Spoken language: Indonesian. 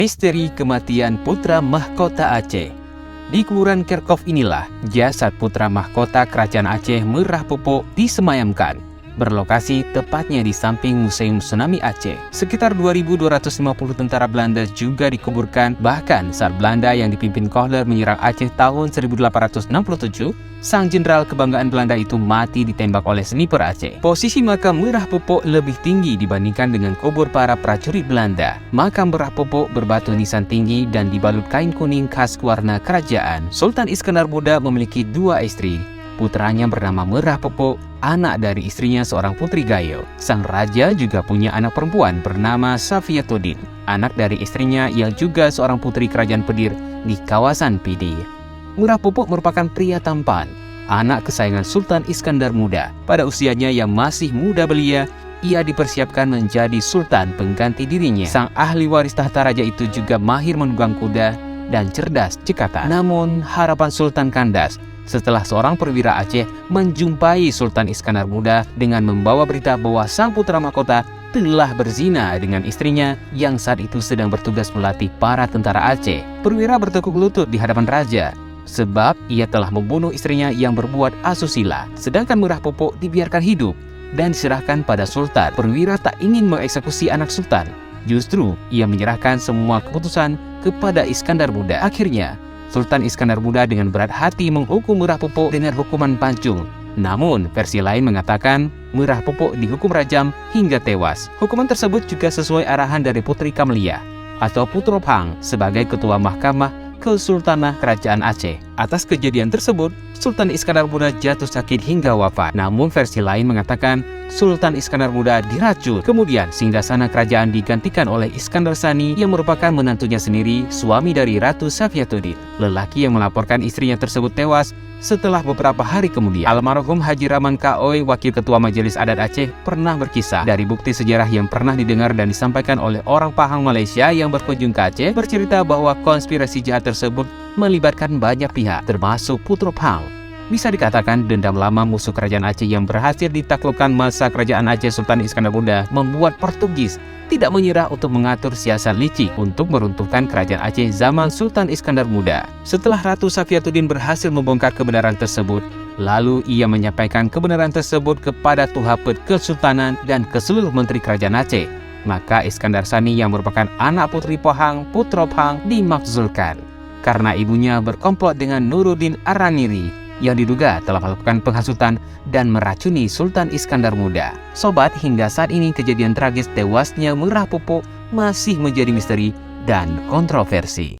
Misteri kematian putra mahkota Aceh. Di kuburan Kerkhof inilah jasad putra mahkota Kerajaan Aceh Merah Pupuk disemayamkan, berlokasi tepatnya di samping Museum Tsunami Aceh. Sekitar 2.250 tentara Belanda juga dikuburkan, bahkan saat Belanda yang dipimpin Kohler menyerang Aceh tahun 1867, sang jenderal kebanggaan Belanda itu mati ditembak oleh sniper Aceh. Posisi makam Merah Pupuk lebih tinggi dibandingkan dengan kubur para prajurit Belanda. Makam Merah Pupuk berbatu nisan tinggi dan dibalut kain kuning khas warna kerajaan. Sultan Iskandar Muda memiliki dua istri. Putranya bernama Merah Pupuk, anak dari istrinya seorang putri Gayo. Sang raja juga punya anak perempuan bernama Safiatuddin, anak dari istrinya yang juga seorang putri kerajaan Pedir di kawasan Pidi. Merah Pupuk merupakan pria tampan, anak kesayangan Sultan Iskandar Muda. Pada usianya yang masih muda belia, ia dipersiapkan menjadi sultan pengganti dirinya. Sang ahli waris tahta raja itu juga mahir menunggang kuda dan cerdas cekatan. Namun harapan Sultan kandas setelah seorang perwira Aceh menjumpai Sultan Iskandar Muda dengan membawa berita bahwa sang putra mahkota telah berzina dengan istrinya yang saat itu sedang bertugas melatih para tentara Aceh. Perwira bertekuk lutut di hadapan raja sebab ia telah membunuh istrinya yang berbuat asusila, sedangkan Merah Pupuk dibiarkan hidup dan diserahkan pada Sultan. Perwira tak ingin mengeksekusi anak Sultan, justru ia menyerahkan semua keputusan kepada Iskandar Muda. Akhirnya Sultan Iskandar Muda dengan berat hati menghukum Merah Pupuk dengan hukuman pancung. Namun, versi lain mengatakan Merah Pupuk dihukum rajam hingga tewas. Hukuman tersebut juga sesuai arahan dari Putri Kamlia atau Putro Phang sebagai ketua Mahkamah Kesultanan Kerajaan Aceh. Atas kejadian tersebut, Sultan Iskandar Muda jatuh sakit hingga wafat. Namun versi lain mengatakan Sultan Iskandar Muda diracun. Kemudian singgasana kerajaan digantikan oleh Iskandar Sani yang merupakan menantunya sendiri, suami dari Ratu Safiatuddin. Lelaki yang melaporkan istrinya tersebut tewas setelah beberapa hari kemudian. Almarhum Haji Rahman Kaoy, Wakil Ketua Majelis Adat Aceh, pernah berkisah dari bukti sejarah yang pernah didengar dan disampaikan oleh orang Pahang Malaysia yang berkunjung ke Aceh, bercerita bahwa konspirasi jahat tersebut melibatkan banyak pihak, termasuk Putro Phang. Bisa dikatakan dendam lama musuh kerajaan Aceh yang berhasil ditaklukkan masa kerajaan Aceh Sultan Iskandar Muda membuat Portugis tidak menyerah untuk mengatur siasat licik untuk meruntuhkan kerajaan Aceh zaman Sultan Iskandar Muda. Setelah Ratu Safiatuddin berhasil membongkar kebenaran tersebut, lalu ia menyampaikan kebenaran tersebut kepada Tuhapet Kesultanan dan ke seluruh menteri kerajaan Aceh. Maka Iskandar Sani yang merupakan anak putri Pohang, Putro Phang, dimakzulkan karena ibunya berkomplot dengan Nuruddin Araniri yang diduga telah melakukan penghasutan dan meracuni Sultan Iskandar Muda. Sobat, hingga saat ini kejadian tragis tewasnya Merah Pupuk masih menjadi misteri dan kontroversi.